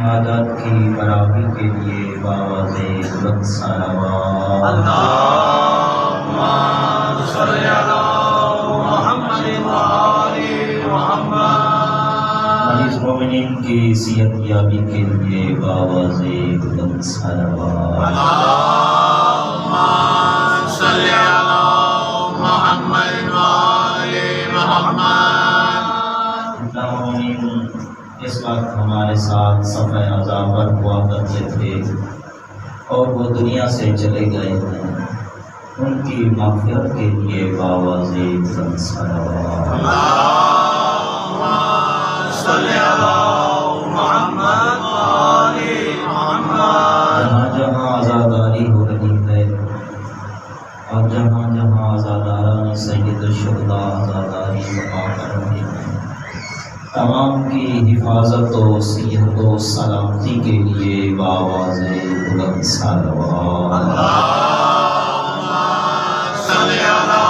عادات کی برابری کے لیے باواز بلند صلوات اللہم صلی علی محمد وآل محمد۔ مریض مومنین کی صحت یابی کے لیے باواز بلند صلوات اللہم صلی علی محمد وآل محمد۔ مومنین اس وقت ہمارے ساتھ صفحہ عذاب پر ہوا کرتے تھے اور وہ دنیا سے چلے گئے ہیں، ان کی مغفرت کے لیے باواز بلند صلوات اللہم صلی علی محمد وآل محمد۔ جہاں جہاں عزاداری ہو رہی ہے اور جہاں جہاں عزاداران سید الشہداء عزاداری بقا کر رہے ہیں، تمام کی حفاظت و صحت و سلامتی کے لیے باواز بلند صلوات اللہم صلی علی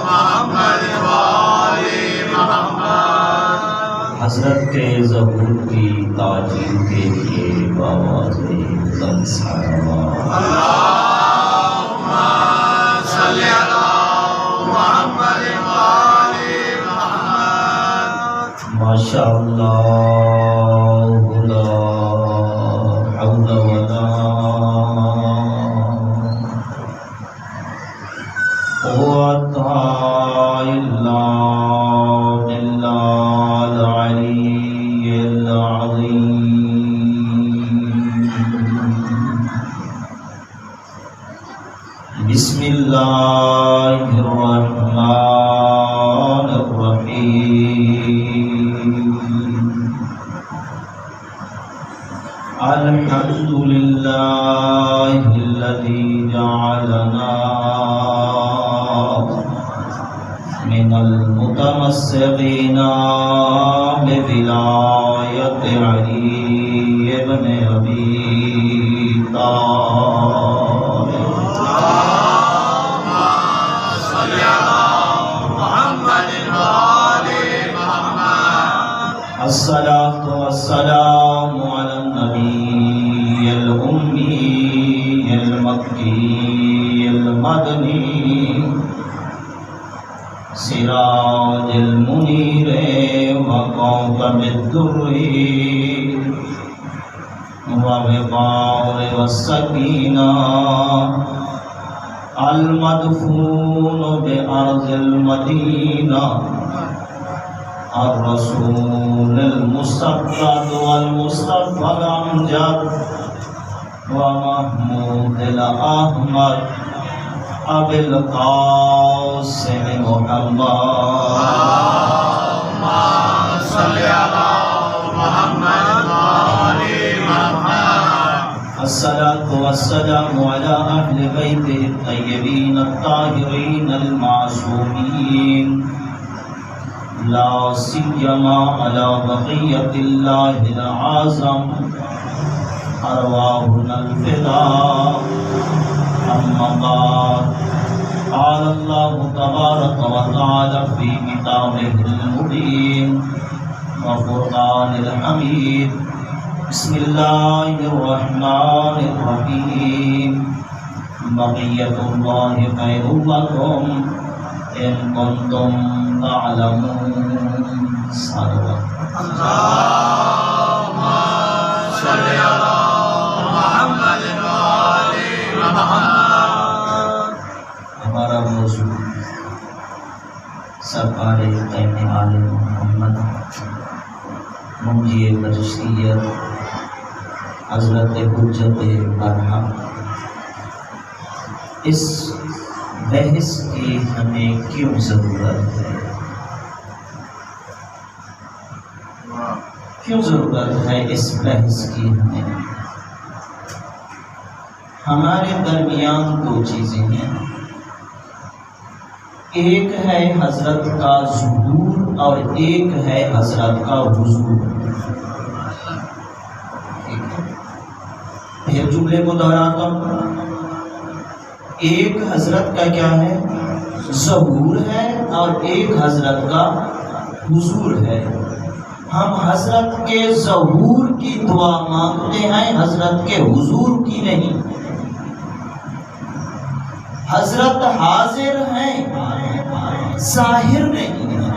محمد وآل محمد۔ حضرت کے ظہور کی تعجیل کے لیے باواز بلند صلوات اللہم صلی علی محمد وآل محمد۔ ماشاء اللہ لا حول ولا قوة إلا بالله العلي العظيم۔ بسم الله الرحمن الرحيم۔ الحمد لله الذي جعلنا من المتمسكين بولاية علي بن أبي طالب۔ اللہم صلی علی محمد وآل محمد۔ الصلاة والسلام على النبي الأمي المكي المدني سراج المنير وكوكب الدر ووقار والسكينة المدفون بأرض المدينة الرسول المستقد والمصطفى الأمجد ومحمود الأحمد أبي القاسم محمد۔ اللہم صلی علی محمد وآل محمد۔ الصلاة والسلام على أهل بيته الطيبين الطاهرين المعصومين، لا سيما على بقية الله الأعظم أرواحنا الفداء۔ أما بعد، قال الله تبارك وتعالى في كتابه المبين وفرقان الحميد، بسم الله الرحمن الرحيم، بقية الله خير لكم إن كنتم تعلمون۔ صلوات اللہم صلی علی محمد وآل محمد۔ ہمارا موضوع سرکار قائم عالم محمد منجی بشریت حضرت حجت برحق، اس بحث کی ہمیں کیوں ضرورت ہے؟ کیوں ضرورت ہے اس بحث کی ہمیں؟ ہمارے درمیان دو چیزیں ہیں، ایک ہے حضرت کا ظہور اور ایک ہے حضرت کا حضور۔ پھر جملے کو دہراتا ہوں، ایک حضرت کا کیا ہے؟ ظہور ہے، اور ایک حضرت کا حضور ہے۔ ہم حضرت کے ظہور کی دعا مانگتے ہیں، حضرت کے حضور کی نہیں۔ حضرت حاضر ہیں، ظاہر نہیں ہیں۔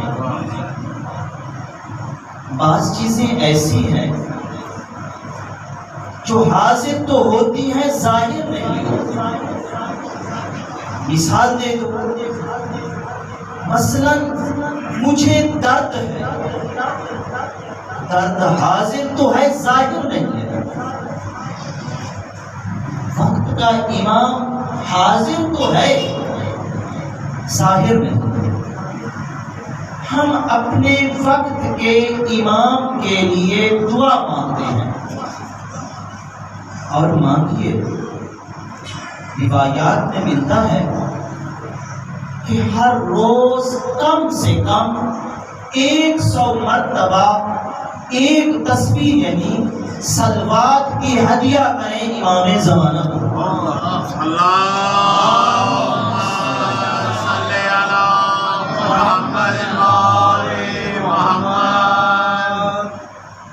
بعض چیزیں ایسی ہیں جو حاضر تو ہوتی ہیں، ظاہر نہیں ہوتی۔ مثال دے دو، مثلا مجھے درد ہے، درد حاضر تو ہے، ظاہر نہیں ہے۔ وقت کا امام حاضر تو ہے، ظاہر نہیں۔ ہم اپنے وقت کے امام کے لیے دعا مانگتے ہیں، اور مانگیے۔ روایات میں ملتا ہے کہ ہر روز کم سے کم 100 مرتبہ ایک تسبیح یعنی صلوات کی ہدیہ کریں امام زمانہ کو۔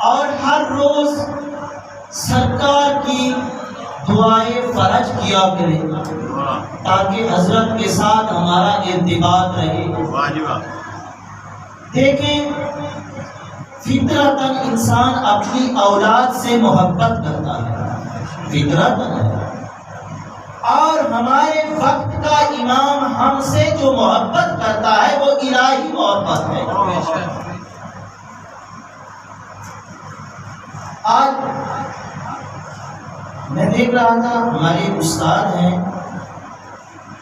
اور ہر روز سرکار کی دعائیں فرج کیا کریں تاکہ حضرت کے ساتھ ہمارا ارتباط رہے۔ دیکھیں، فطرتاً انسان اپنی اولاد سے محبت کرتا ہے، فطرتاً ہے، اور ہمارے وقت کا امام ہم سے جو محبت کرتا ہے وہ الہی محبت ہے۔ آج میں دیکھ رہا تھا، ہمارے استاد ہیں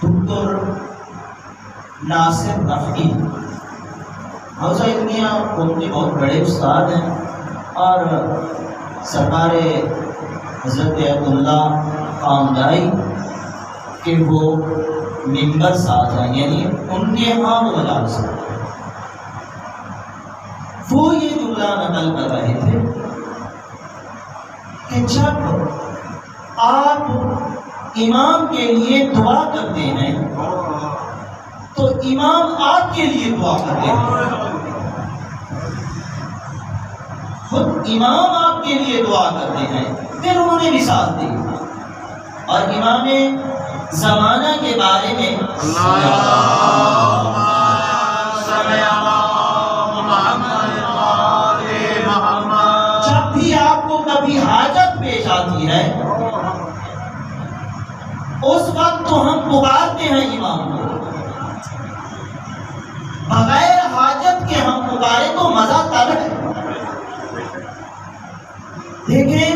دکتر ناصر رفیع، حوزہ علمیہ ان کے بہت بڑے استاد ہیں، اور سرکار حضرت عبداللہ خامدائی کہ وہ ممبر ساز ہیں، یعنی ان کے ہاں وہ مجالس ہیں۔ وہ یہ جملہ نقل کر رہے تھے کہ جب آپ امام کے لیے دعا کرتے ہیں تو امام آپ کے لیے دعا کرتے ہیں، خود امام آپ کے لیے دعا کرتے ہیں۔ پھر انہوں نے مثال دی، اور امام زمانہ کے بارے میں جب بھی آپ کو کبھی حاجت پیش آتی ہے اس وقت تو ہم پکارتے ہیں امام کو، بغیر حاجت کے ہم پکارے تو مزہ تب ہے۔ دیکھیں،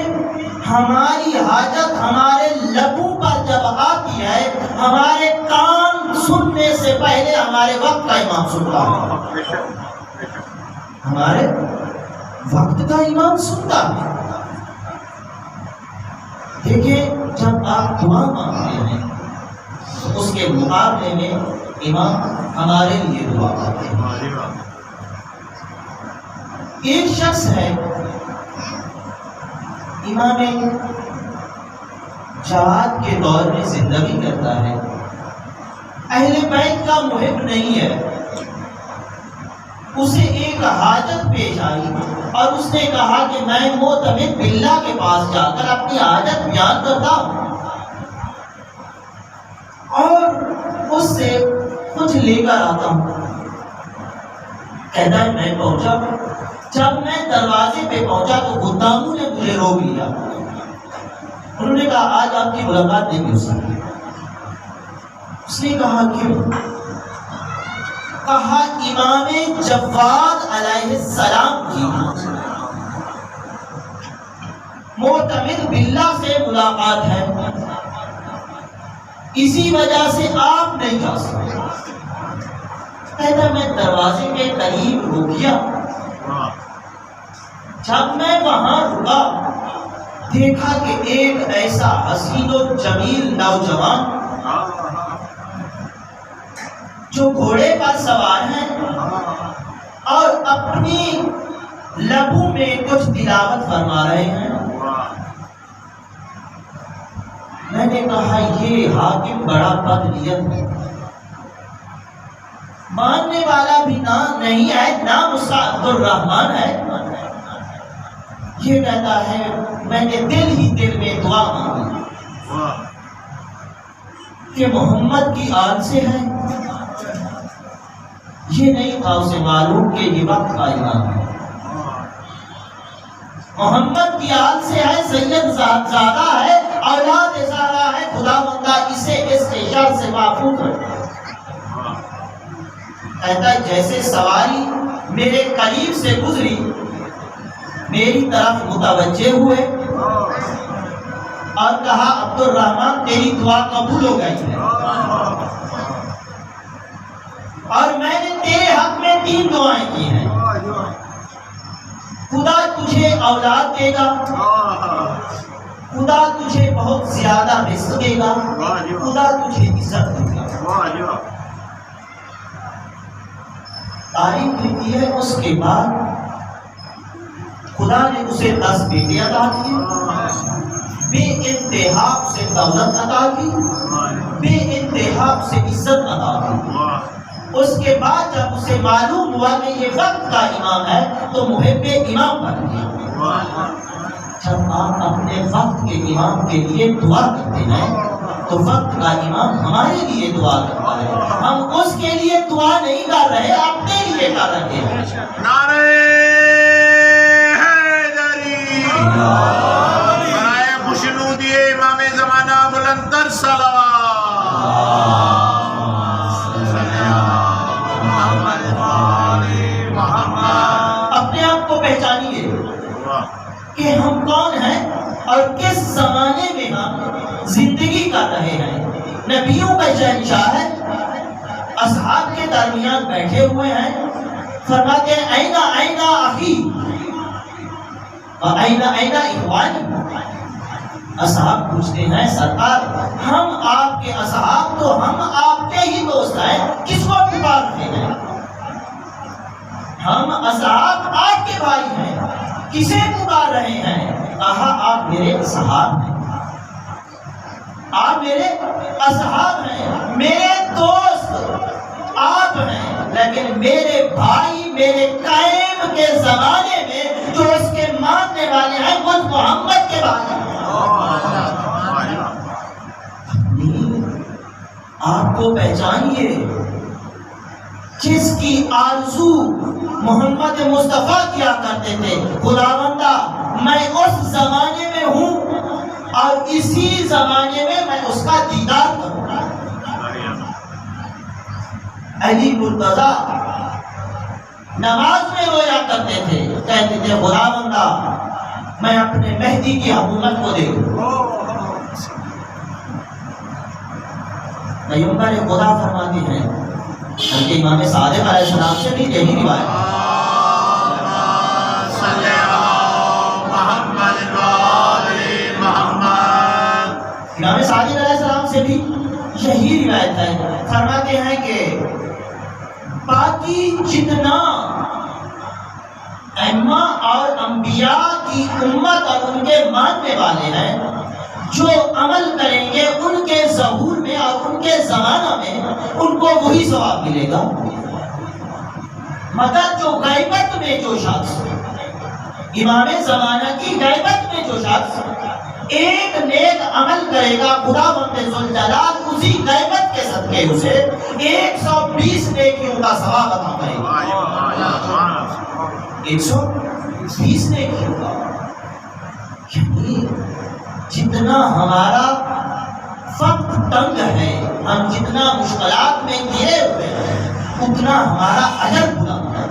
ہماری حاجت ہمارے لبوں پر جب آتی ہے، ہمارے کان سننے سے پہلے ہمارے وقت کا امام سنتا ہے، ہمارے وقت کا امام سنتا ہے۔ دیکھیں، جب آپ دعا مانگتے ہیں تو اس کے مقابلے میں امام ہمارے لیے دعا کرتے ہیں۔ ایک شخص ہے، امام جہاد کے دور میں زندگی کرتا ہے، اہل بیت کا محب نہیں ہے۔ اسے ایک حاجت پیش آئی اور اس نے کہا کہ میں معتمد باللہ کے پاس جا کر اپنی حاجت بیان کرتا ہوں اور اس سے کچھ لے کر آتا ہوں۔ کہتا ہے میں پہنچا، جب میں دروازے پہ پہنچا تو خداموں نے مجھے روک لیا۔ انہوں نے کہا آج آپ کی ملاقات نہیں ہو سکتی۔ اس نے کہا کیوں؟ کہا امام جواد علیہ السلام کی معتمد باللہ سے ملاقات ہے، اسی وجہ سے آپ نہیں جا سکتے۔ کہتا میں دروازے کے قریب رکیا، جب میں وہاں رکا دیکھا کہ ایک ایسا حسین و جمیل نوجوان جو گھوڑے پر سوار ہیں اور اپنی لبوں میں کچھ تلاوت فرما رہے ہیں۔ میں نے کہا یہ حاکم بڑا بدنیت ہے، ماننے والا بھی نہ نہیں ہے، نام اس کا عبد الرحمن ہے، یہ کہتا ہے میں نے دل ہی دل میں دعا مانگی کہ محمد کی آل سے ہے، یہ نہیں تھا اسے معلوم کہ یہ وقت کا امام ہے۔ محمد کی آل سے ہے، سید زادہ ہے، اولاد زہرا ہے، خدا بندہ اسے اس کے شر سے محفوظ رکھے۔ کہتا ہے جیسے سواری میرے قریب سے گزری، میری طرف متوجہ ہوئے اور کہا عبد الرحمن تیری دعا قبول ہو گئی ہے، اور میں نے تیرے حق میں 3 دعائیں کی ہیں، خدا تجھے اولاد دے گا، خدا تجھے بہت زیادہ رزق دے گا، خدا تجھے عزت دے گا۔ تعریف لکھی ہے اس کے بعد خدا نے اسے 10 بیٹے عطا کیے، بے انتہا اسے دولت عطا کی، بے انتہا اسے عزت عطا کی۔ اس کے بعد جب اسے معلوم ہوا کہ یہ وقت کا امام ہے تو محب امام بن گیا۔ جب آپ اپنے وقت کے امام کے لیے دعا کرتے ہیں تو وقت کا امام ہمارے لیے دعا کرتا ہے، ہم اس کے لیے دعا نہیں کر رہے، اپنے لیے کر رہے ہیں۔ نعرہ حیدری، برائے خوشنودی امام زمانہ بلندتر صلوات۔ اپنے آپ کو پہچانیے کہ ہم کون ہیں اور کس زمانے میں ہم زندگی کر رہے ہیں۔ نبیوں کا شہنشاہ ہے، اصحاب کے درمیان بیٹھے ہوئے ہیں، فرماتے ہیں اینا اینا اخی اور اینا اینا اخوانی۔ اصحاب پوچھتے ہیں سرکار ہم آپ کے اصحاب تو ہم آپ کے ہی دوست ہیں، کس کو پکار رہے ہیں؟ ہم اصحاب آپ کے بھائی ہیں، کسے پکار رہے ہیں؟ کہا آپ میرے اصحاب ہیں، آپ میرے اصحاب ہیں، میرے دوست آپ ہیں، لیکن میرے بھائی میرے قائم کے زمانے میں جو اس کے ماننے والے ہیں وہ محمد کے بھائی ہیں۔ آپ کو پہچانیے، جس کی آرزو محمد مصطفیٰ کیا کرتے تھے، خداوندہ میں اس زمانے میں ہوں اور اسی زمانے میں میں اس کا دیدار کروں گا۔ علی مرتضیٰ نماز میں رویا کرتے تھے، کہتے تھے خداوندہ میں اپنے مہدی کی حکومت کو دیکھوں۔ پیغمبر خدا فرماتے ہیں بلکہ امام صادق علیہ السلام سے بھی یہی روایت ہے، امام صادق علیہ السلام سے بھی یہی روایت ہے، فرماتے ہیں کہ باقی جتنا ائمہ اور انبیاء کی امت اور ان کے ماننے والے ہیں جو عمل کریں گے ان کے ظہور میں اور ان کے زمانہ میں ان کو وہی ثواب ملے گا، مگر جو غیبت میں جو شخص امام زمانہ کی غیبت میں جو شخص ایک نیک عمل کرے گا، خدا بند ذوالجلال اسی غیبت کے صدقے اسے 120 نیکیوں کا ثواب عطا کرے گا، 120 نیکیوں کا۔ یعنی جتنا ہمارا وقت تنگ ہے، ہم جتنا مشکلات میں گھرے ہوئے ہیں، اتنا ہمارا اجر بلند ہے۔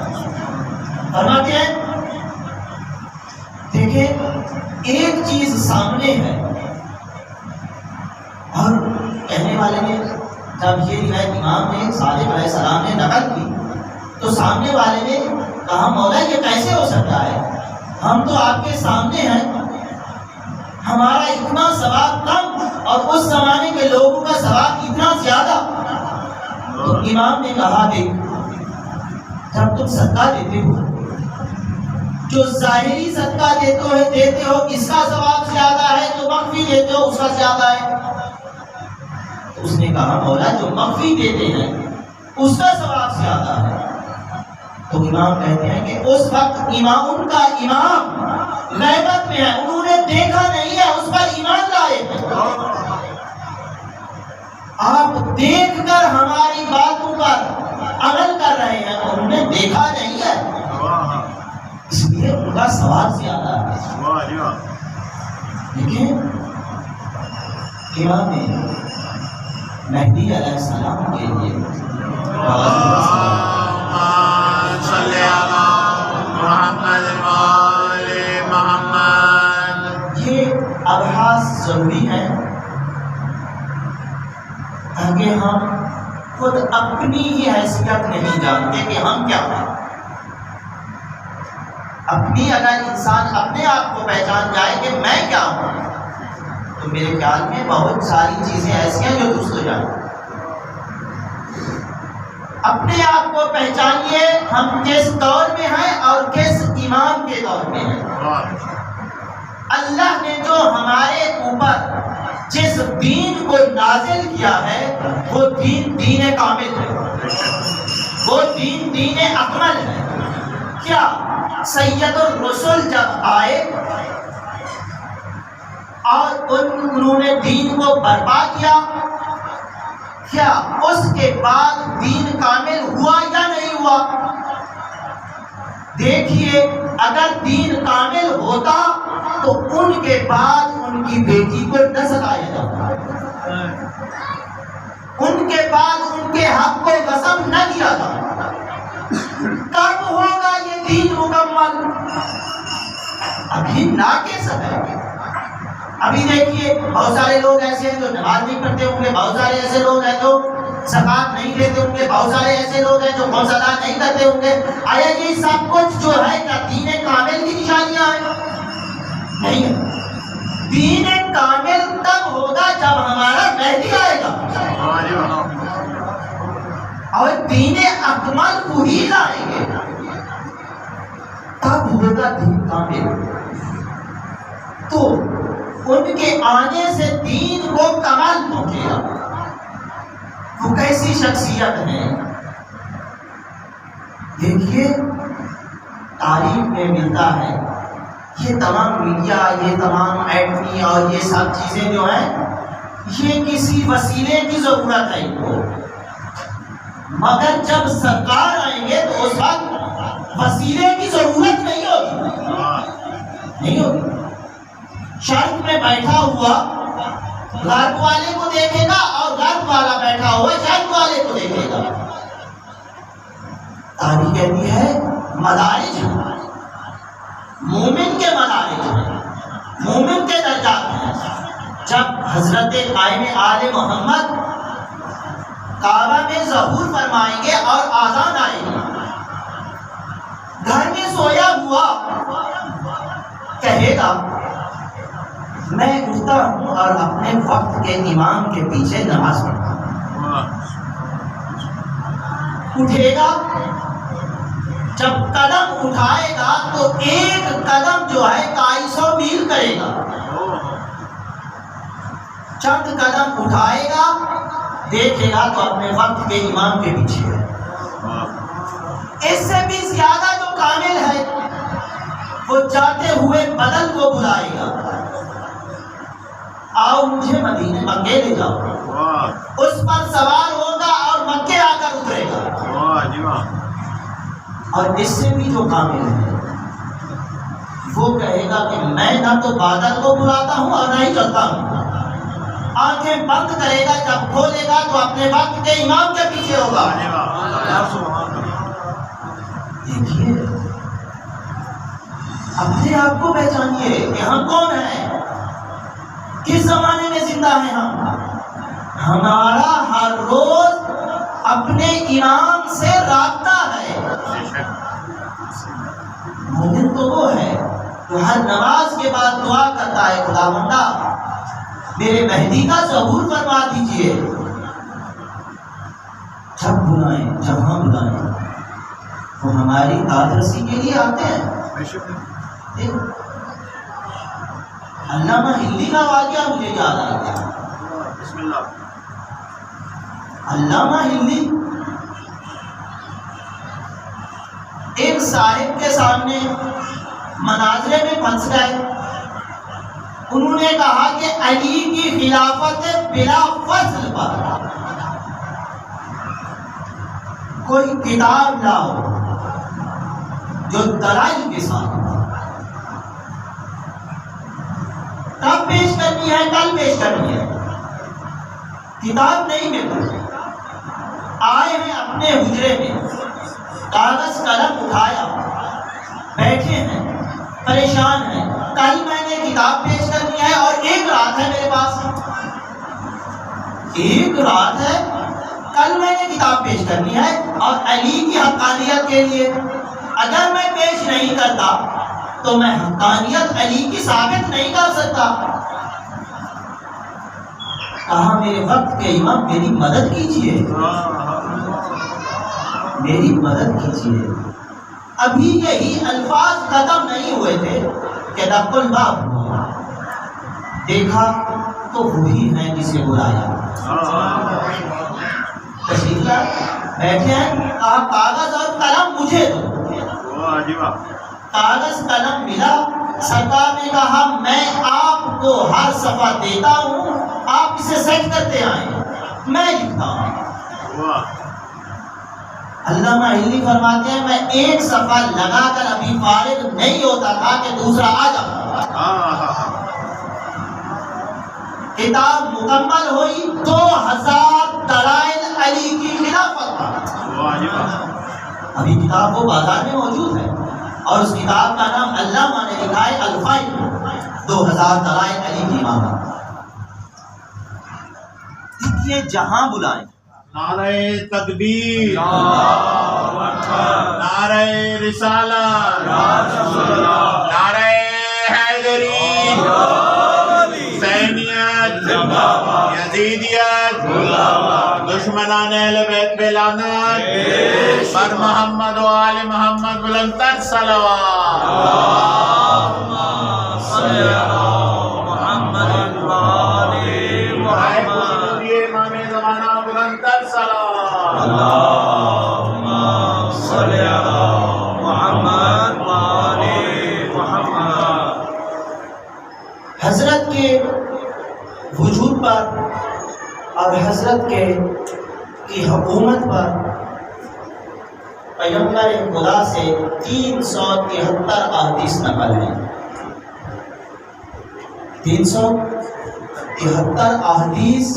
فرماتے ہیں دیکھیں ایک چیز سامنے ہے، اور کہنے والے نے جب یہ روایت امام نے صادق علیہ السلام نے نقل کی تو سامنے والے نے کہا مولا یہ کیسے ہو سکتا ہے، ہم تو آپ کے سامنے ہیں، ہمارا اتنا ثواب کم اور اس زمانے کے لوگوں کا ثواب اتنا زیادہ۔ تو امام نے کہا کہ جب تم صدقہ دیتے ہو، جو ظاہری صدقہ دیتے ہو اس کا ثواب زیادہ ہے، جو مخفی دیتے ہو اس کا زیادہ ہے۔ تو اس نے کہا مولا جو مخفی دیتے ہیں اس کا ثواب زیادہ ہے۔ تو امام کہتے ہیں کہ اس وقت ان کا امام غیبت میں ہیں، انہوں نے دیکھا نہیں ہے، اس پر ایمان لائے ہیں۔ آپ دیکھ کر ہماری باتوں پر عمل کر رہے ہیں، انہوں نے دیکھا نہیں ہے، اس لیے ان کا ثواب زیادہ ہے۔ لیکن امام مہدی علیہ السلام کے لیے صلی علی محمد وآل محمد، یہ ابحاث ضروری ہے تاکہ ہم خود اپنی ہی حیثیت نہیں جانتے کہ ہم کیا ہیں۔ اپنی اگر انسان اپنے آپ کو پہچان جائے کہ میں کیا ہوں، تو میرے خیال میں بہت ساری چیزیں ایسی ہیں جو درست ہو جائیں۔ اپنے آپ کو پہچانیے ہم کس دور میں ہیں اور کس امام کے دور میں ہیں۔ اللہ نے جو ہمارے اوپر جس دین کو نازل کیا ہے وہ دین کامل ہے، وہ دین اکمل ہے۔ کیا سید الرسل جب آئے اور انہوں نے دین کو برپا کیا، کیا اس کے بعد دین کامل ہوا یا نہیں ہوا؟ دیکھیے اگر دین کامل ہوتا تو ان کے بعد ان کی بیٹی کو نہ ستایا جاتا، ان کے بعد ان کے حق کو غصب نہ کیا جاتا۔ کب ہوگا یہ دین مکمل؟ ابھی ناقص ہے۔ ابھی دیکھیے بہت سارے لوگ ایسے ہیں جو نماز نہیں پڑھتے ہوں گے، بہت سارے ایسے لوگ ہیں جو زکوٰۃ نہیں دیتے ہوں گے، بہت سارے ایسے لوگ ہیں جو غسل ادا نہیں کرتے ہوں گے۔ آیا یہ سب کچھ جو ہے کیا دین کامل کی نشانیاں ہیں؟ نہیں ہے۔ دین کامل تب ہوگا جب ہمارا مہدی آئے گا اور دین اکمل کو ہی لائیں گے، تب ہوگا دین کامل۔ تو ان کے آنے سے دین کو کمال پہنچے گا۔ وہ کیسی شخصیت ہے؟ دیکھیے تاریخ میں ملتا ہے یہ تمام میڈیا، یہ تمام ایٹمی اور یہ سب چیزیں جو ہیں یہ کسی وسیلے کی ضرورت ہے ان کو، مگر جب سرکار آئیں گے تو اس وقت وسیلے کی ضرورت نہیں ہوگی۔ شرق میں بیٹھا ہوا غرب والے کو دیکھے گا اور غرب والا بیٹھا ہوا شرق والے کو دیکھے گا۔ تاریخ کہتی ہے مدارج ہیں، مومن کے مدارج ہیں، مومن کے درجات ہیں۔ جب حضرت قائم آل محمد کعبہ میں ظہور فرمائیں گے اور آذان آئے گی، گھر میں سویا ہوا کہے گا میں اٹھتا ہوں اور اپنے وقت کے امام کے پیچھے نماز پڑھتا ہوں۔ اٹھے گا، جب قدم اٹھائے گا تو ایک قدم جو ہے 250 میل کرے گا۔ چند قدم اٹھائے گا، دیکھے گا تو اپنے وقت کے امام کے پیچھے ہے۔ اس سے بھی زیادہ جو کامل ہے وہ جاتے ہوئے بدن کو بلائے گا، آؤ مجھے مکے لے جاؤ، اس پر سوار ہوگا اور مکے آ کر اترے گا۔ اور اس سے بھی جو کامل ہے وہ کہے گا کہ میں نہ تو بادل کو بلاتا ہوں اور نہ ہی چلتا ہوں۔ آنکھیں بند کرے گا، جب کھولے گا تو اپنے وقت کے امام کے پیچھے ہوگا۔ دیکھیے اپنے آپ کو پہچانیے کہ ہم کون ہیں، کس زمانے میں زندہ ہیں ہم۔ ہمارا ہر روز اپنے امام سے رابطہ ہے۔ مومن تو وہ ہے جو ہر نماز کے بعد دعا کرتا ہے خداوندا میرے مہدی کا ظہور فرما دیجئے۔ جب بلائیں، جہاں بلائیں، وہ ہماری آدرسی کے لیے آتے ہیں۔ علامہ ہندی کا واقعہ مجھے یاد آ گیا۔ بسم اللہ۔ علامہ ہندی ایک صاحب کے سامنے مناظرے میں پھنس گئے. انہوں نے کہا کہ علی کی خلافت بلا فصل پر کوئی کتاب لاؤ جو دلائل کے ساتھ. کب پیش کرنی ہے؟ کل پیش کرنی ہے. کتاب نہیں ملتی. آئے ہیں اپنے حجرے میں, کاغذ قلم اٹھایا, بیٹھے ہیں, پریشان ہیں. کل میں نے کتاب پیش کرنی ہے اور ایک رات ہے میرے پاس, ایک رات ہے, کل میں نے کتاب پیش کرنی ہے اور علی کی حقانیت کے لیے اگر میں پیش نہیں کرتا تو میں حقانیت علی کی ثابت نہیں کر سکتا. کہا میرے وقت کے امام میری مدد کیجیے, میری مدد کیجیے. ابھی یہی الفاظ ختم نہیں ہوئے تھے کہ دق الباب ہوا. دیکھا تو وہی ہیں جسے بلایا. تشریف لائے, بیٹھے ہیں. کہا کاغذ اور قلم مجھے دو. کاغذ قلم ملا. سرکار نے کہا میں آپ کو ہر صفحہ دیتا ہوں, آپ اسے سیٹ کرتے آئیں, میں لکھتا ہوں. علامہ ہلی فرماتے ہیں میں ایک صفحہ لگا کر ابھی فارغ نہیں ہوتا تھا کہ دوسرا آ جاتا. کتاب مکمل ہوئی. 2000 دلائل علی کی خلافت پر. ابھی کتاب وہ بازار میں موجود ہے اور اس کتاب کا نام علامہ نے لکھا ہے الفائل, 2000 دلائل علی کی امامت. اس لیے جہاں بلائیں نعرہ تکبیر, نعرہ رسالت, نعرہ حیدری, حسینیت, یزیدیت, دشمنان اہل بیت پہ لعنت, پر محمد و آل محمد بلند تر صلوات. اللہم صلی علی محمد و آل محمد. امام زمانہ بلند تر صلوات. اللہم صلی علی محمد و آل محمد. حضرت کے وجود پر اور حضرت کی حکومت پر پیغمبر خدا سے 373 احادیث نقل ہیں. 373 احادیث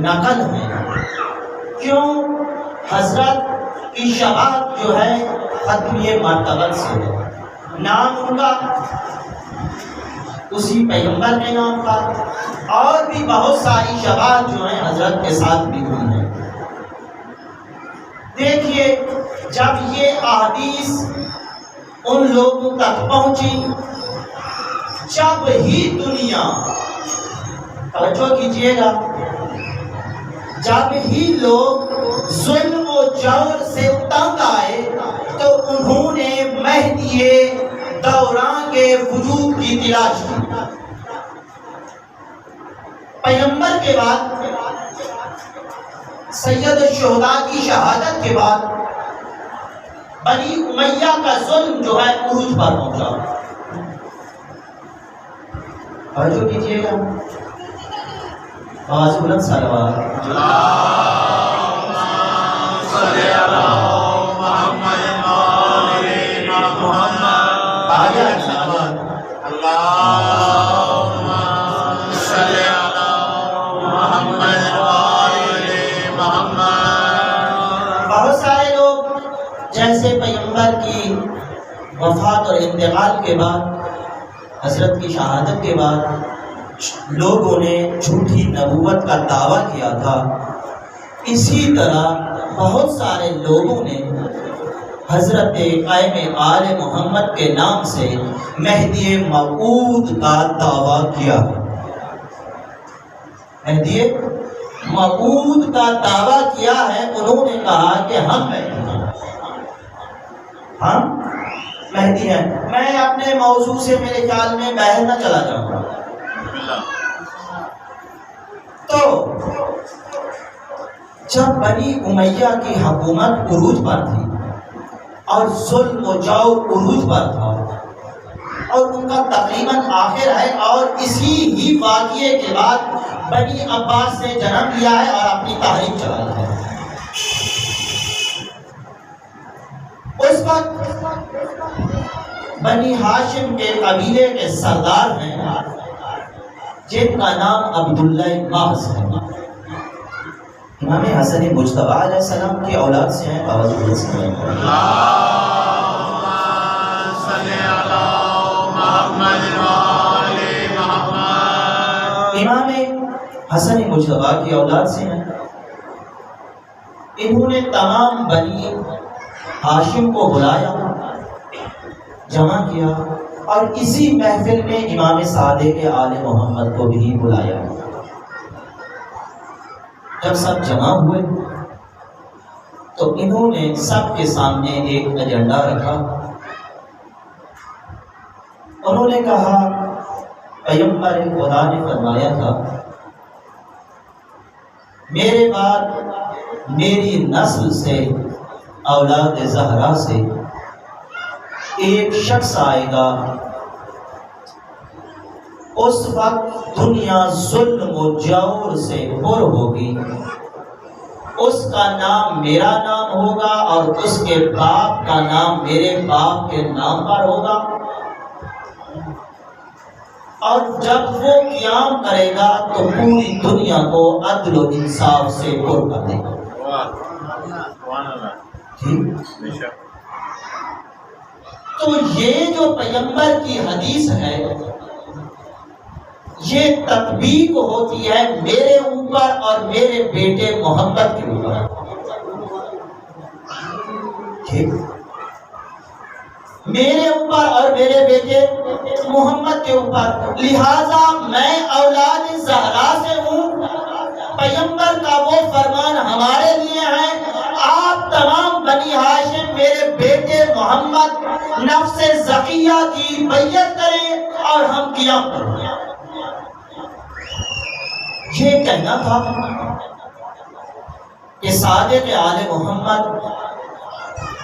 نقل ہیں. کیوں؟ حضرت کی شفاعت جو ہے ختمی مرتبت سے ہے. نام ان کا اسی پیغمبر کے نام پر, اور بھی بہت ساری شفاعت جو ہیں حضرت کے ساتھ بھی ہوئی ہیں. دیکھیے جب یہ احادیث ان لوگوں تک پہنچی, جب ہی دنیا, توجہ کیجیے گا, جب ہی لوگ ظلم و جور سے تنگ آئے تو انہوں نے مہدی دوران کے وجود کی تلاش کی. پیغمبر کے بعد, سید الشہداء کی شہادت کے بعد بنی امیہ کا ظلم جو ہے عروج پر پہنچا. توجہ کیجیے گا, آواز بلند صلوات. اللہم صلی علی محمد و آل محمد. آگے صلوات. اللہم صلی علی محمد و آل محمد. بہت سارے لوگ جیسے پیغمبر کی وفات اور انتقال کے بعد, حضرت کی شہادت کے بعد لوگوں نے جھوٹی نبوت کا دعویٰ کیا تھا, اسی طرح بہت سارے لوگوں نے حضرت قائم آل محمد کے نام سے مہدی موعود کا دعویٰ کیا. مہدی موعود کا دعویٰ کیا ہے. انہوں نے کہا کہ ہم مہدی ہیں. میں اپنے موضوع سے میرے خیال میں باہر نہ چلا جاؤں گا. تو جب بنی امیہ کی حکومت عروج پر تھی اور ظلم و جور عروج پر تھا, اور ان کا تقریباً آخر ہے، اور اسی ہی واقعے کے بعد بنی عباس نے جنم لیا ہے اور اپنی تحریک چلائی ہے۔ اس وقت بنی ہاشم کے قبیلے کے سردار ہیں جن کا نام عبداللہ محض ہے۔ امام حسن مجتبی علیہ السلام کی اولاد سے ہیں۔ توجہ سے امام حسن مجتبی کی اولاد سے ہیں۔ انہوں نے تمام بنی ہاشم کو بلایا، جمع کیا، اور اسی محفل میں امام صادق آل محمد کو بھی بلایا۔ جب سب جمع ہوئے تو انہوں نے سب کے سامنے ایک ایجنڈا رکھا۔ انہوں نے کہا، پیغمبر خدا نے فرمایا تھا میرے بعد میری نسل سے، اولاد زہرا سے ایک شخص آئے گا، اس وقت دنیا ظلم و جور سے پر ہوگی، اس کا نام میرا نام ہوگا اور اس کے باپ کا نام میرے باپ کے نام پر ہوگا، اور جب وہ قیام کرے گا تو پوری دنیا کو عدل و انصاف سے پر کر دے گا۔ تو یہ جو پیغمبر کی حدیث ہے، یہ تطبیق ہوتی ہے میرے اوپر اور میرے بیٹے محمد کے اوپر۔ میرے اوپر اور میرے بیٹے محمد کے اوپر، لہذا میں اولاد زہرا سے ہوں، پیغمبر کا وہ فرمان ہمارے لیے ہے، آپ تمام بنی ہاشم میرے بیٹے محمد نفس زکیہ کی بیعت کریں اور ہم قیام کریں۔ یہ کہنا تھا کہ صادق آل محمد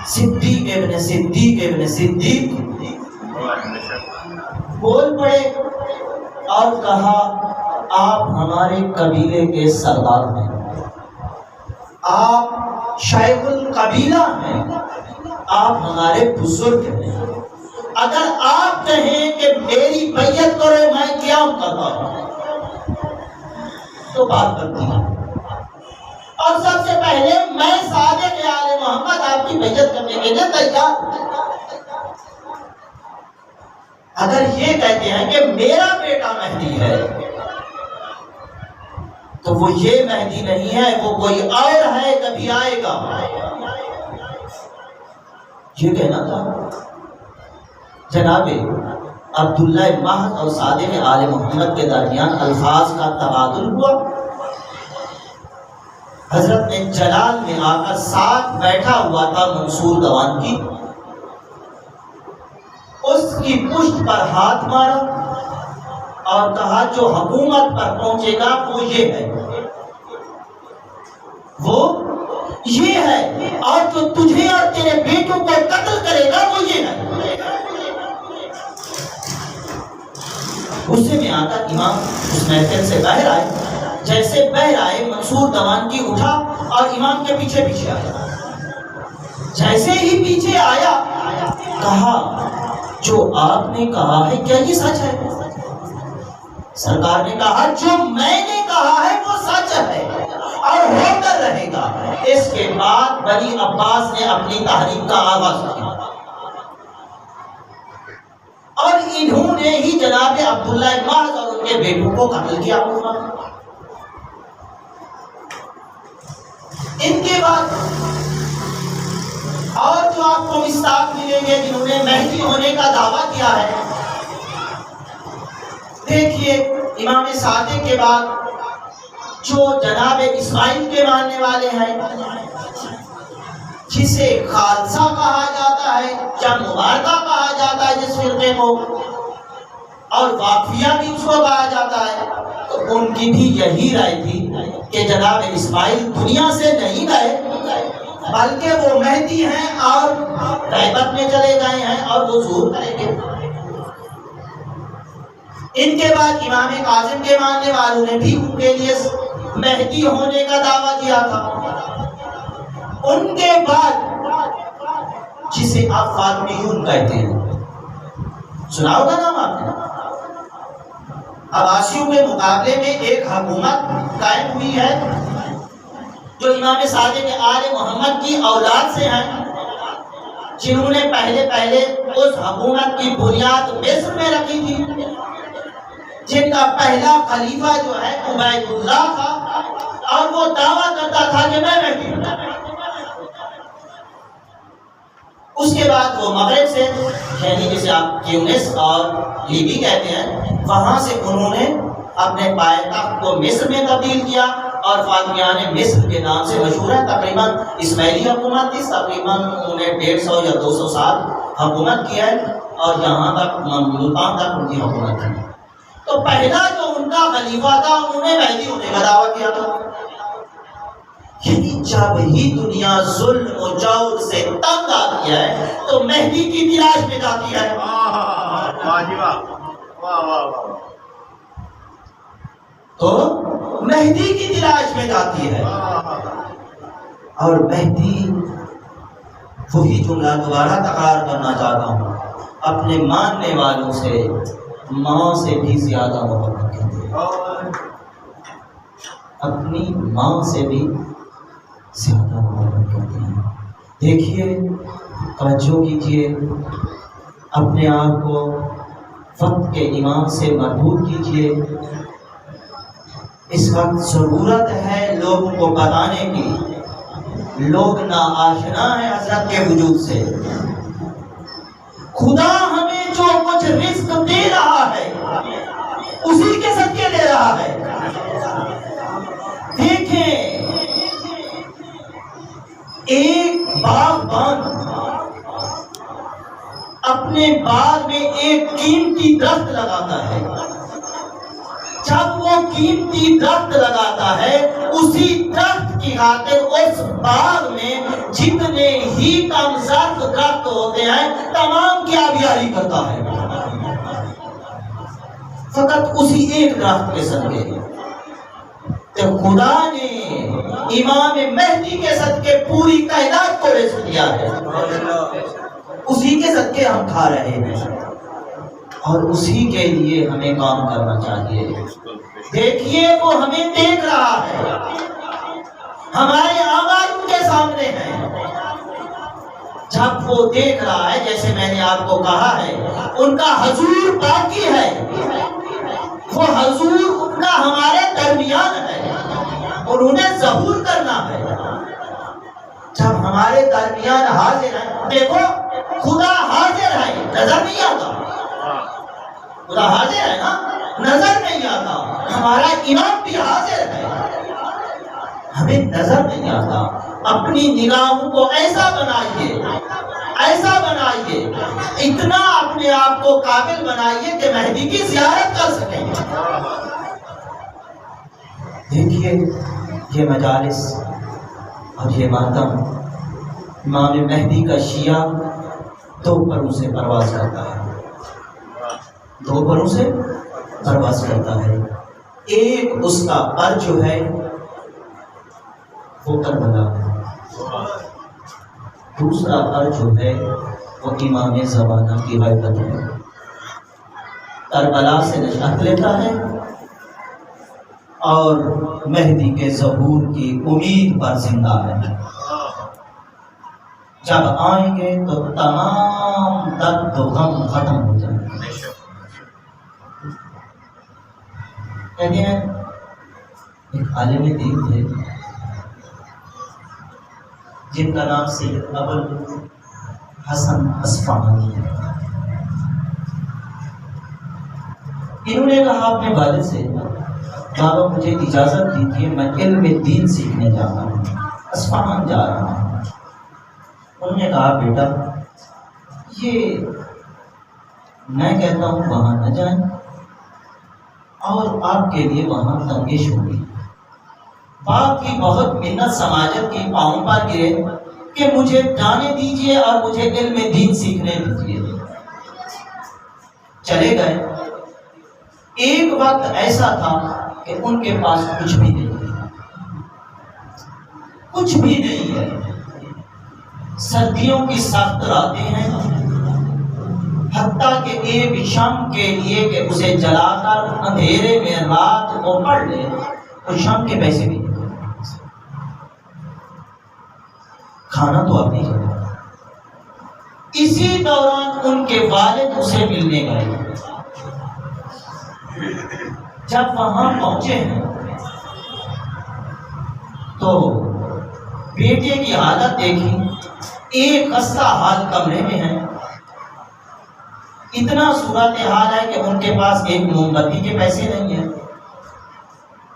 صدیق ابن صدیق ابن صدیق بول پڑے اور کہا، آپ ہمارے قبیلے کے سردار ہیں، آپ شیخ القبیلہ ہیں، آپ ہمارے بزرگ ہیں، اگر آپ کہیں کہ میری بیعت کرو میں قیام کرتا ہوں تو بات کرتی ہے، اور سب سے پہلے میں صادق آل محمد آپ کی بیعت کرنے کے لیے تیار۔ اگر یہ کہتے ہیں کہ میرا بیٹا مہدی ہے تو وہ یہ مہدی نہیں ہے، وہ کوئی اور ہے، کبھی آئے گا، یہ کہنا تھا۔ جناب عبداللہ محض اور صادق آل محمد کے درمیان الفاظ کا تبادل ہوا۔ حضرت نے جلال میں آ کر ساتھ بیٹھا ہوا تھا منصور دوان کی، اس کی پشت پر ہاتھ مارا اور کہا، جو حکومت پر پہنچے گا وہ یہ ہے، وہ یہ ہے، اور جو تجھے اور تیرے بیٹوں کو قتل کرے گا وہ یہ ہے۔ غصے میں آ کر امام اس محفل سے باہر آئے، جیسے باہر آئے منصور دوان کی اٹھا اور امام کے پیچھے پیچھے آیا۔ جیسے ہی پیچھے آیا کہا، جو آپ نے کہا ہے کیا یہ سچ ہے؟ سرکار نے کہا، جو میں نے کہا ہے وہ سچ ہے اور ہو کر رہے گا۔ اس کے بعد بنی عباس نے اپنی تحریک کا آغاز کیا، اور انہوں نے ہی جناب عبداللہ محض اور ان کے بیٹوں کو قتل کیا۔ ان کے بعد اور جو آپ کو مصداق ملیں گے جنہوں نے مہدی ہونے کا دعویٰ کیا ہے، دیکھیے امام صادق کے بعد جو جناب اسماعیل کے ماننے والے ہیں، جسے خالصہ کہا جاتا ہے یا مبارکہ کہا جاتا ہے جس فرقے کو، اور واقفیہ بھی اس کو کہا جاتا ہے، تو ان کی بھی یہی رائے تھی کہ جناب اسماعیل دنیا سے نہیں گئے بلکہ وہ مہدی ہیں اور غیبت میں چلے گئے ہیں اور وہ ظہور کریں گے۔ ان کے بعد امام کاظم کے ماننے والوں نے بھی ان کے لیے مہدی ہونے کا دعویٰ کیا تھا۔ ان کے بعد جسے آپ فاطمیون کہتے ہیں، سنا ہوگا نام آپ نے، عباسیوں کے مقابلے میں ایک حکومت قائم ہوئی ہے جو امام صادق آل محمد کی اولاد سے ہیں، جنہوں نے پہلے اس حکومت کی بنیاد مصر میں رکھی تھی، جن کا پہلا خلیفہ جو ہے عبید اللہ تھا، اور وہ دعویٰ کرتا تھا کہ میں مہدی ہوں۔ اس کے بعد وہ مغرب سے، یعنی جسے آپ تیونس اور لیبی کہتے ہیں، وہاں سے انہوں نے اپنے پائتخت کو مصر میں تبدیل کیا، اور فاطمیان مصر کے نام سے مشہور ہے۔ تقریباً اسماعیلی حکومت تھی، تقریباً انہوں نے 150 یا 200 سال حکومت کیا ہے، اور یہاں تک ملتان تک ان کی حکومت تھی۔ تو پہلا جو ان کا خلیفہ تھا، انہوں نے مہدی ہونے کا دعویٰ کیا تھا۔ یعنی جب ہی دنیا ظلم و جور سے تنگ آتی ہے تو مہدی کی تلاش میں جاتی ہے۔ تو مہدی کی تلاش میں جاتی ہے، اور مہدی، وہی جملہ دوبارہ تکرار کرنا چاہتا ہوں، اپنے ماننے والوں سے ماں سے بھی زیادہ محبت کرتے ہیں، اپنی ماں سے بھی زیادہ محبت کرتے ہیں۔ دیکھیے، توجہ کیجیے، اپنے آپ کو وقت کے امام سے مربوط کیجیے۔ اس وقت ضرورت ہے لوگوں کو بتانے کی، لوگ ناآشنا ہیں حضرت کے وجود سے۔ خدا ہمیں جو کچھ رزق دے رہا ہے اسی کے صدقے دے رہا ہے۔ دیکھیں، ایک باغبان اپنے باغ میں ایک قیمتی درخت لگاتا ہے، جب وہ قیمتی درخت لگاتا ہے، اسی درخت کی خاطر اس باغ میں جتنے ہی کم زرد درخت ہوتے ہیں تمام کی آبیاری کرتا ہے، فقط اسی ایک درخت کے صدقے۔ تو خدا نے امام مہدی کے صدقے پوری کائنات کو رزق دیا ہے، اسی کے صدقے ہم کھا رہے ہیں، اور اسی کے لیے ہمیں کام کرنا چاہیے۔ دیکھیے، وہ ہمیں دیکھ رہا ہے، ہمارے اعمال ان کے سامنے ہیں۔ جب وہ دیکھ رہا ہے، جیسے میں نے آپ کو کہا ہے، ان کا حضور باقی ہے، وہ حضور ان کا ہمارے درمیان ہے، اور انہیں ظہور کرنا ہے۔ جب ہمارے درمیان حاضر ہے، دیکھو خدا حاضر ہے، نظر نہیں آتا، خدا حاضر ہے نا، نظر نہیں آتا۔ ہمارا امام بھی حاضر ہے، ہمیں نظر نہیں آتا۔ اپنی نگاہوں کو ایسا بنائیے، ایسا بنائیے، اتنا اپنے آپ کو قابل بنائیے کہ مہدی کی زیارت کر سکیں۔ دیکھیے، یہ مجالس اور یہ ماتم، امام مہدی کا شیعہ دو پروں سے پرواز کرتا ہے، دو پروں سے پرواز کرتا ہے۔ ایک اس کا پر جو ہے وہ کربلا ہے، دوسرا پر جو ہے وہ امام زمانہ کی غیبت ہے۔ کربلا سے نشات لیتا ہے اور مہدی کے ظہور کی امید پر زندہ ہے۔ جب آئیں گے تو تمام درد و غم ختم ہو جائیں گے۔ کہتے ہیں ایک عالم دین تھے جن کا نام سید ابوالحسن اصفہانی ہے۔ انہوں نے کہا اپنے والد سے، بابا مجھے اجازت دیجیے، میں علم دین سیکھنے جا رہا ہوں، اصفہان جا رہا ہوں۔ انہوں نے کہا بیٹا، یہ میں کہتا ہوں وہاں نہ جائیں، اور آپ کے لیے وہاں تنگش ہوگی۔ باپ کی بہت منت سماجت کی پاؤں پر گرے کہ مجھے جانے دیجیے اور مجھے علم دین سیکھنے دیجیے۔ چلے گئے، ایک وقت ایسا تھا کہ ان کے پاس کچھ بھی نہیں ہے، کچھ بھی نہیں ہے۔ سردیوں کی سخت راتیں ہیں، حتیٰ کہ ایک شم کے لیے کہ اسے جلا کر اندھیرے میں رات کو پڑھ لے تو شم کے پیسے بھی نہیں، کھانا تو اپنی جگہ۔ اسی دوران ان کے والد اسے ملنے گئے۔ جب وہاں پہنچے ہیں تو بیٹے کی حالت دیکھی، ایک خستہ حال کمرے میں ہے، اتنا صورتحال ہے کہ ان کے پاس ایک موم بتی کے پیسے نہیں ہیں۔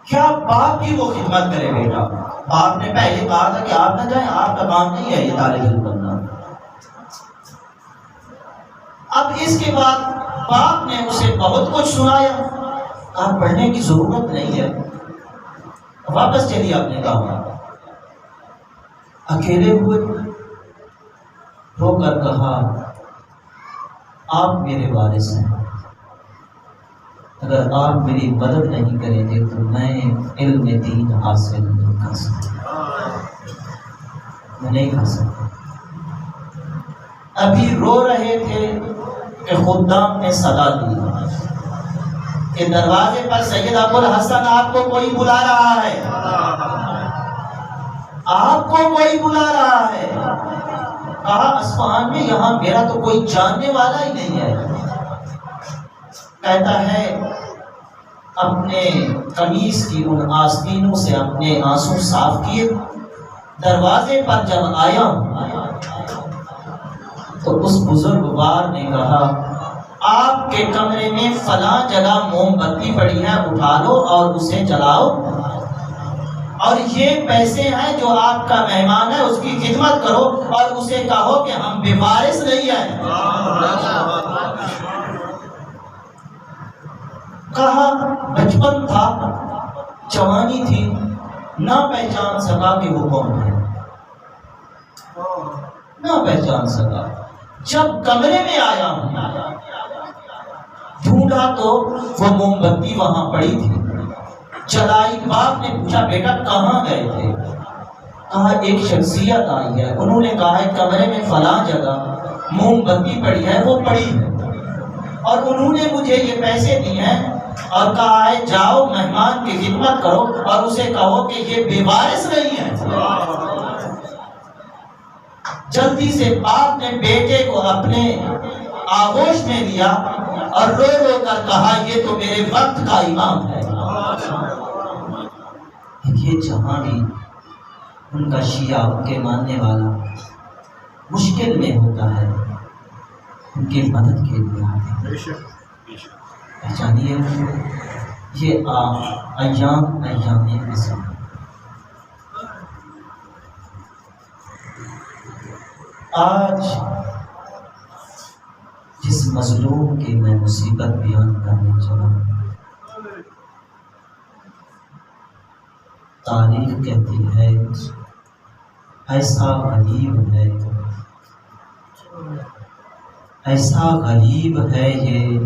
کیا باپ کی وہ خدمت کرے بیٹا؟ باپ نے پہلے کہا تھا کہ آپ نہ جائیں، آپ کا کام نہیں ہے یہ طالب علم بننا۔ اب اس کے بعد باپ نے اسے بہت کچھ سنایا، کہا پڑھنے کی ضرورت نہیں ہے، واپس چلیے اپنے کام۔ اکیلے ہوئے، رو کر کہا آپ میرے وارث ہیں، اگر آپ میری مدد نہیں کریں گے تو میں علم دین حاصل نہیں کر سکتا، میں نہیں کر سکتا۔ ابھی رو رہے تھے کہ خدام نے صدا دی کہ دروازے پر سید ابو الحسن آپ کو کوئی بلا رہا ہے، آپ کو کوئی بلا رہا ہے۔ کہا اصفہان میں یہاں میرا تو کوئی جاننے والا ہی نہیں ہے۔ کہتا ہے اپنے قمیص کی ان آستینوں سے اپنے آنسو صاف کیے، دروازے پر جب آیا تو اس بزرگوار نے کہا آپ کے کمرے میں فلاں جگہ موم بتی پڑی ہے، اٹھا لو اور اسے جلاؤ، اور یہ پیسے ہیں جو آپ کا مہمان ہے اس کی خدمت کرو اور اسے کہو کہ ہم بے وارث نہیں ہیں۔ کہا بچپن تھا، جوانی تھی، نہ پہچان سکا کہ وہ کون ہے، نہ پہچان سکا۔ جب کمرے میں آیا ڈھونڈا تو وہ موم بتی وہاں پڑی تھی، جلائی۔ باپ نے پوچھا بیٹا کہاں گئے تھے؟ کہا ایک شخصیت آئی ہے، انہوں نے کہا ہے کمرے میں فلاں جگہ موم بتی پڑی ہے، وہ پڑی ہے، اور انہوں نے مجھے یہ پیسے دیے ہیں اور کہا ہے جاؤ مہمان کی خدمت کرو اور اسے کہو کہ یہ بے وارث نہیں ہے۔ جلدی سے باپ نے بیٹے کو اپنے آغوش میں لیا اور رو رو کر کہا یہ تو میرے وقت کا امام ہے۔ یہ جہاں بھی ان کا شیعہ، ان کے ماننے والا مشکل میں ہوتا ہے، ان کی مدد کے لیے آتے ہیں۔ پہچانیے یہ ایام اسلام۔ آج جس مظلوم کی میں مصیبت بیان کرنے چلا ہوں، تاریخ کہتی ہے ایسا غریب ہے، ایسا غریب ہے یہ،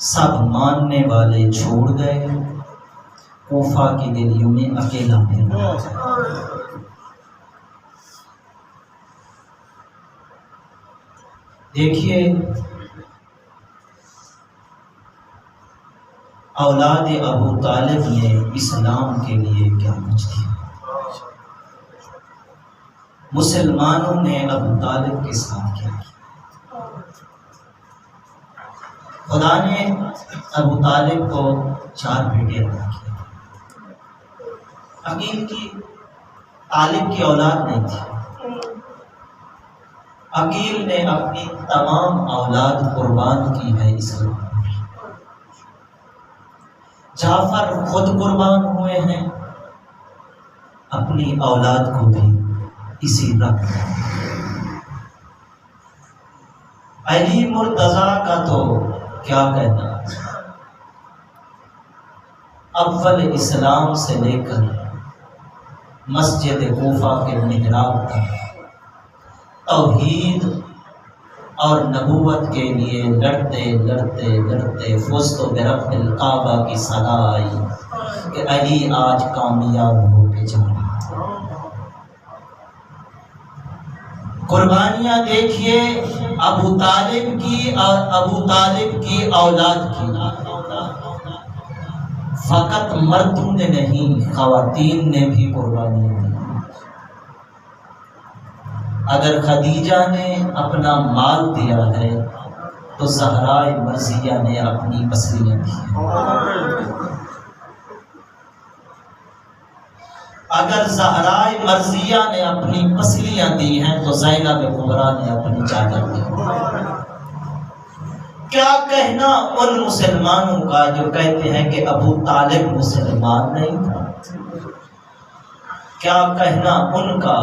سب ماننے والے چھوڑ گئے، کوفہ کی گلیوں میں اکیلا پھر رہا ہے۔ دیکھیے اولاد ابو طالب نے اسلام کے لیے کیا کچھ کیا، مسلمانوں نے ابو طالب کے ساتھ کیا کیا۔ خدا نے ابو طالب کو 4 بیٹے عطا کیے۔ عقیل کی طالب کی اولاد نہیں تھی، عقیل نے اپنی تمام اولاد قربان کی ہے اسلام پر۔ جعفر خود قربان ہوئے ہیں، اپنی اولاد کو بھی اسی رنگ۔ علی مرتضیٰ کا تو کیا کہنا، اول اسلام سے لے کر مسجد کوفہ کے محراب تک توحید اور نبوت کے لیے لڑتے لڑتے لڑتے فزت برب الکعبہ کی صدا آئی کہ علی آج کامیاب ہو کے جا رہا۔ قربانیاں دیکھیے ابو طالب کی اور ابو طالب کی اولاد کی، فقط مردوں نے نہیں خواتین نے بھی قربانیاں دی۔ اگر خدیجہ نے اپنا مال دیا ہے تو زہرائے مرضیہ نے اپنی پسلیاں دی ہیں۔ اگر زہرائے مرضیہ نے اپنی پسلیاں دی ہیں تو زینب کبریٰ نے اپنی چادر دی۔ کیا کہنا ان مسلمانوں کا جو کہتے ہیں کہ ابو طالب مسلمان نہیں تھا؟ کیا کہنا ان کا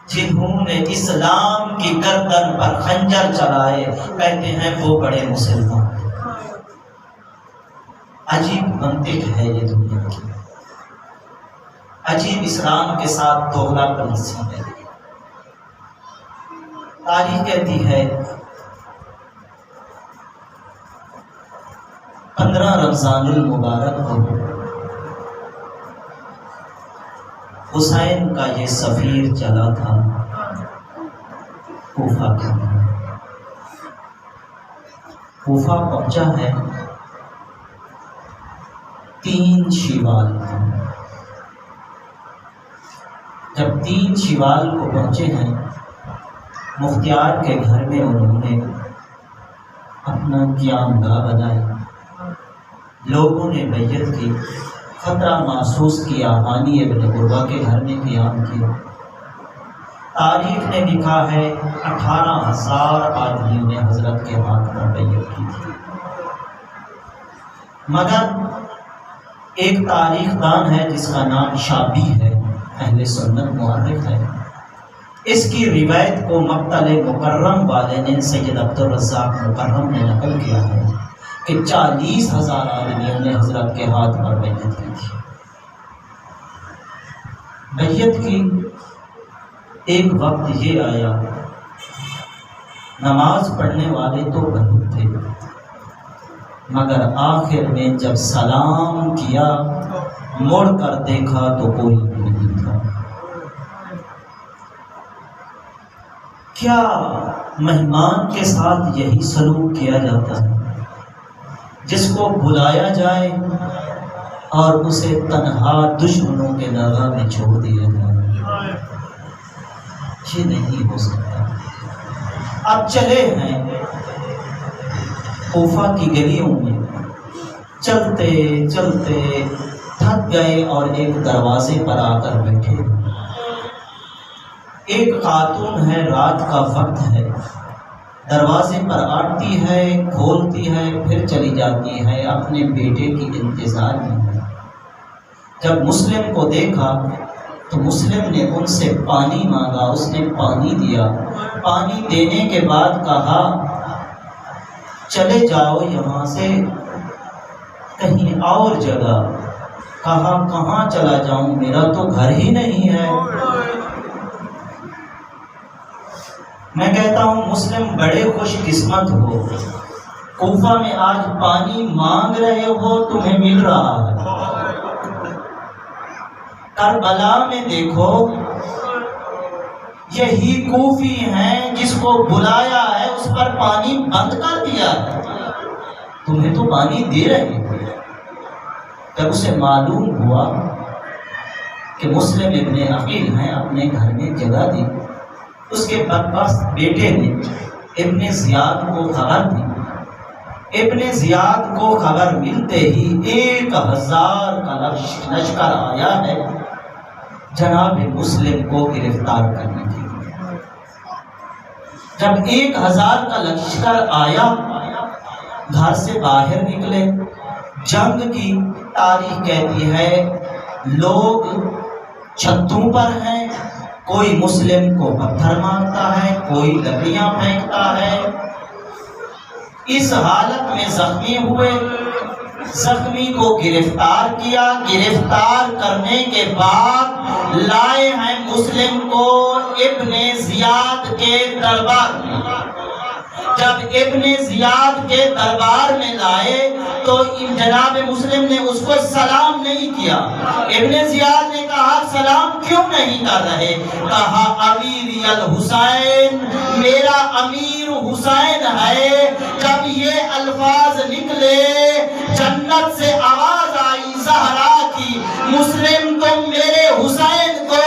جنہوں نے اسلام کی گردن پر خنجر چلائے، کہتے ہیں وہ بڑے مسلمان ہیں۔ عجیب منطق ہے یہ دنیا کی، عجیب اسلام کے ساتھ دوغلا پالیسی ہے۔ تاریخ کہتی ہے 15 رمضان المبارک کو حسین کا یہ سفیر چلا تھا کوفہ کے۔ کوفہ پہنچا ہے 3 شوال کو۔ جب 3 شوال کو پہنچے ہیں، مختیار کے گھر میں انہوں نے اپنا قیام گاہ بنائی، لوگوں نے بیعت کی، خطرہ محسوس کیا، ہانی ابن قربہ کے گھر میں قیام کیا۔ تاریخ نے لکھا ہے 18,000 آدمیوں نے حضرت کے ہاتھ پر بیعت کی تھی۔ مگر ایک تاریخ دان ہے جس کا نام شابی ہے، اہل سنت مورخ ہے، اس کی روایت کو مقتل مکرم والے نے سید عبدالرزاق مکرم نے نقل کیا ہے کہ 40,000 آدمیوں نے حضرت کے ہاتھ پر بیعت کی تھی۔ بیعت کی ایک وقت یہ آیا، نماز پڑھنے والے تو بہت تھے، مگر آخر میں جب سلام کیا مڑ کر دیکھا تو کوئی بھی نہیں تھا۔ کیا مہمان کے ساتھ یہی سلوک کیا جاتا ہے؟ جس کو بلایا جائے اور اسے تنہا دشمنوں کے نگاہ میں چھوڑ دیا جائے، یہ نہیں ہو سکتا۔ اب چلے ہیں کوفہ کی گلیوں میں، چلتے چلتے تھک گئے اور ایک دروازے پر آ کر بیٹھے۔ ایک خاتون ہے، رات کا وقت ہے، دروازے پر آتی ہے، کھولتی ہے، پھر چلی جاتی ہے، اپنے بیٹے کی انتظار میں۔ جب مسلم کو دیکھا تو مسلم نے ان سے پانی مانگا، اس نے پانی دیا۔ پانی دینے کے بعد کہا چلے جاؤ یہاں سے کہیں اور جگہ۔ کہا کہاں چلا جاؤں، میرا تو گھر ہی نہیں ہے۔ میں کہتا ہوں مسلم بڑے خوش قسمت ہو، کوفہ میں آج پانی مانگ رہے ہو، تمہیں مل رہا ہے۔ کربلا میں دیکھو، یہی کوفی ہیں جس کو بلایا ہے اس پر پانی بند کر دیا ہے، تمہیں تو پانی دے رہے ہیں۔ جب اسے معلوم ہوا کہ مسلم ابن عقیل ہیں، اپنے گھر میں جگہ دی، اس کے بدبخت بیٹے نے ابن زیاد کو خبر دی۔ ابن زیاد کو خبر ملتے ہی 1,000 کا لشکر آیا ہے جناب مسلم کو گرفتار کرنے کے لیے۔ جب 1,000 کا لشکر آیا، گھر سے باہر نکلے، جنگ کی تاریخ کہتی ہے لوگ چھتوں پر ہیں، کوئی مسلم کو پتھر مارتا ہے، کوئی لکڑیاں پھینکتا ہے۔ اس حالت میں زخمی ہوئے، زخمی کو گرفتار کیا، گرفتار کرنے کے بعد لائے ہیں مسلم کو ابن زیاد کے دربار میں۔ جب ابن زیاد کے دربار میں لائے تو جناب مسلم نے اس کو سلام نہیں کیا۔ ابن زیاد نے کہا سلام کیوں نہیں کر رہے؟ کہا امیر الحسین، میرا امیر حسین ہے۔ جب یہ الفاظ نکلے جنت سے آواز آئی زہرا کی، مسلم تم میرے حسین کو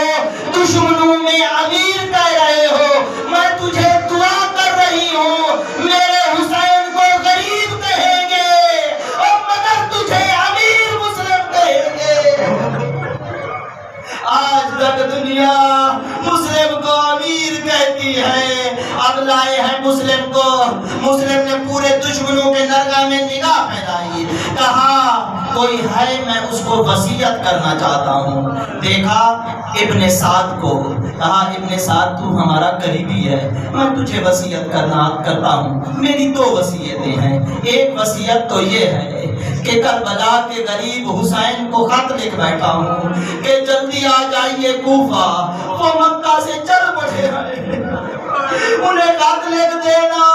دشمنوں میں امیر کہہ رہے ہو، میں تجھے دعا کر رہی ہوں میرے حسین کو غریب کہیں گے اور مگر تجھے امیر مسلم کہیں گے۔ آج تک دنیا مسلم کو امیر کہتی ہے، اب لائے ہیں مسلم کو۔ مسلم نے پورے دشمنوں کے درگاہ میں نگاہ پھیلائی، کہا کوئی ہے میں اس کو وصیت کرنا چاہتا ہوں۔ دیکھا ابن سعد کو، کہا ابن سعد تو ہمارا قریبی ہے، میں تجھے وصیت کرتا ہوں۔ میری دو وصیتیں ہیں، ایک وصیت تو یہ ہے کہ کربلا کے غریب حسین کو خط لکھ بیٹھا ہوں کہ جلدی آ جائیے کوفہ، وہ مکہ سے چل پڑے ہیں، انہیں خط لکھ دینا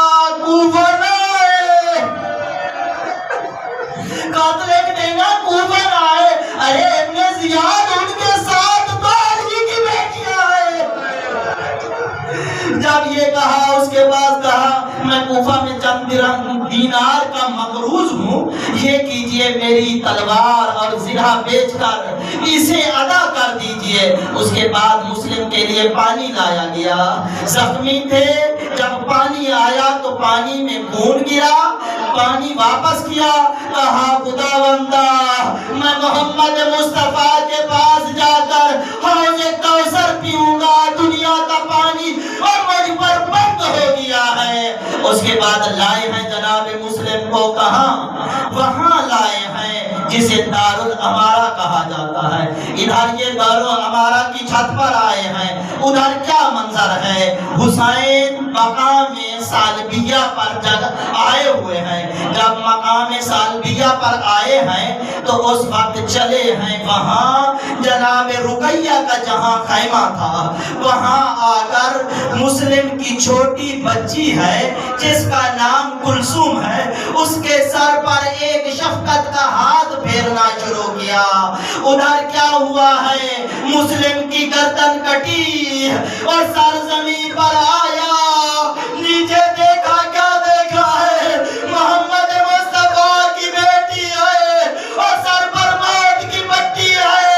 کوفہ نہ آئے، خط لکھ دینا کوفہ نہ آئے۔ ارے ابن زیاد ان کے ساتھ تو علی کی بیٹیاں ہیں۔ جب یہ کہا اس کے بعد کہا میں کوفہ میں چند دینار کا مقروض ہوں، یہ کیجئے میری تلوار اور زرہ بیچ کر اسے ادا کر دیجئے۔ اس کے بعد مسلم کے لیے پانی لایا گیا، زخمی تھے، جب پانی آیا تو پانی میں خون گرا، پانی واپس کیا، کہا خداوندہ میں محمد مصطفیٰ کے پاس جا کر حوض کوثر پیوں گا، دنیا کا پانی اور مجھ پر بند ہو گیا ہے۔ اس کے بعد لائے ہیں جناب مسلم کو، کہاں؟ وہاں لائے ہیں جسے دار الامارہ کہا جاتا ہے۔ ادھر یہ دار الامارہ کی چھت پر آئے ہیں، ادھر کیا منظر ہے؟ حسین مقام سالبیہ پر جب آئے ہوئے ہیں، جب مقام سالبیہ پر آئے ہیں تو اس وقت چلے ہیں وہاں جناب رقیہ کا جہاں خیمہ تھا، وہاں آ کر مسلم کی چھوٹی بچی ہے جس کا نام کلثوم ہے، اس کے سر پر ایک شفقت کا ہاتھ پھیرنا شروع کیا۔ ادھر کیا ہوا ہے؟ مسلم کی گردن کٹی اور سر زمین پر آیا، نیچے دیکھا، کیا دیکھا ہے؟ محمد مصطفیٰ کی بیٹی ہے اور سر پر موت کی پٹی ہے،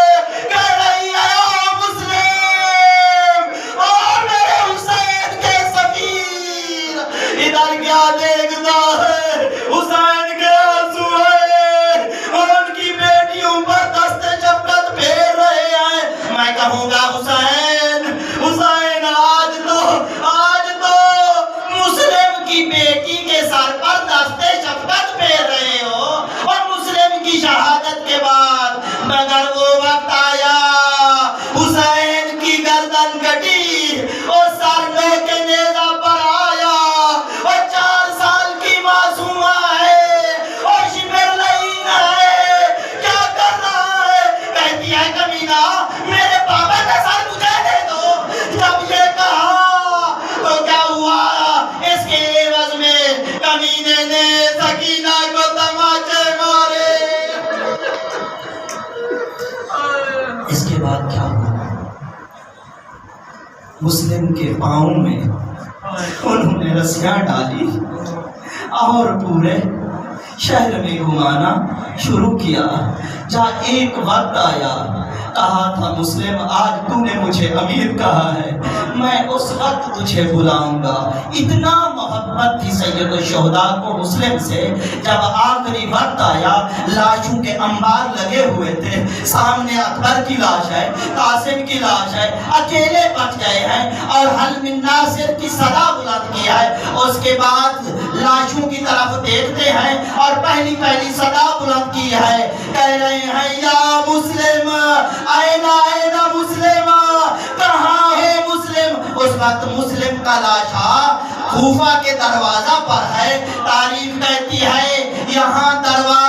کہہ رہی ہے او مسلم اور میرے حسین کے سفیر۔ ادھر کیا دیکھتا ہے؟ حسین کے آنسو ہیں اور ان کی بیٹیوں پر دست شفقت پھیر رہے ہیں۔ میں کہوں گا حسین، حسین آج تو مسلم کی بیٹی کے سر پر دست شفقت پھیر رہے ہو اور مسلم کی شہادت کے بعد، مگر وہ وقت آیا حسین کی گردن کٹی اور سر لے کے نیزہ پر آیا اور 4 سال کی معصومہ ہے اور شبر لعین ہے، کیا کر رہا ہے؟ کہتی ہے کمینہ میرے بابا کا سر مجھے دے دو۔ جب یہ کہا تو کیا ہوا؟ اس کے عوض میں کمینے نے سکینہ کو تماچے مارے۔ اس کے بعد کیا ہوا؟ مسلم کے پاؤں میں انہوں نے رسیاں ڈالی اور پورے شہر میں گھمانا شروع کیا۔ جہاں ایک وقت آیا، کہا تھا مسلم آج تو نے مجھے امیر کہا ہے، میں اس وقت تجھے بلاؤں گا۔ اتنا محبت تھی سید الشہداء کو مسلم سے۔ جب آخری وقت آیا، لاشوں کے انبار لگے ہوئے تھے، سامنے اکبر کی لاش ہے، قاسم کی لاش ہے، اکیلے بچ گئے ہیں اور حل من ناصر کی صدا بلند کی ہے۔ اس کے بعد لاشوں کی طرف دیکھتے ہیں اور پہلی صدا بلند کی ہے، کہہ رہے ہیں یا مسلم اینا مسلم، کہاں ہے مسلم؟ اس وقت مسلم کا لاشا کوفہ کے دروازہ پر ہے۔ تاریخ کہتی ہے یہاں دروازہ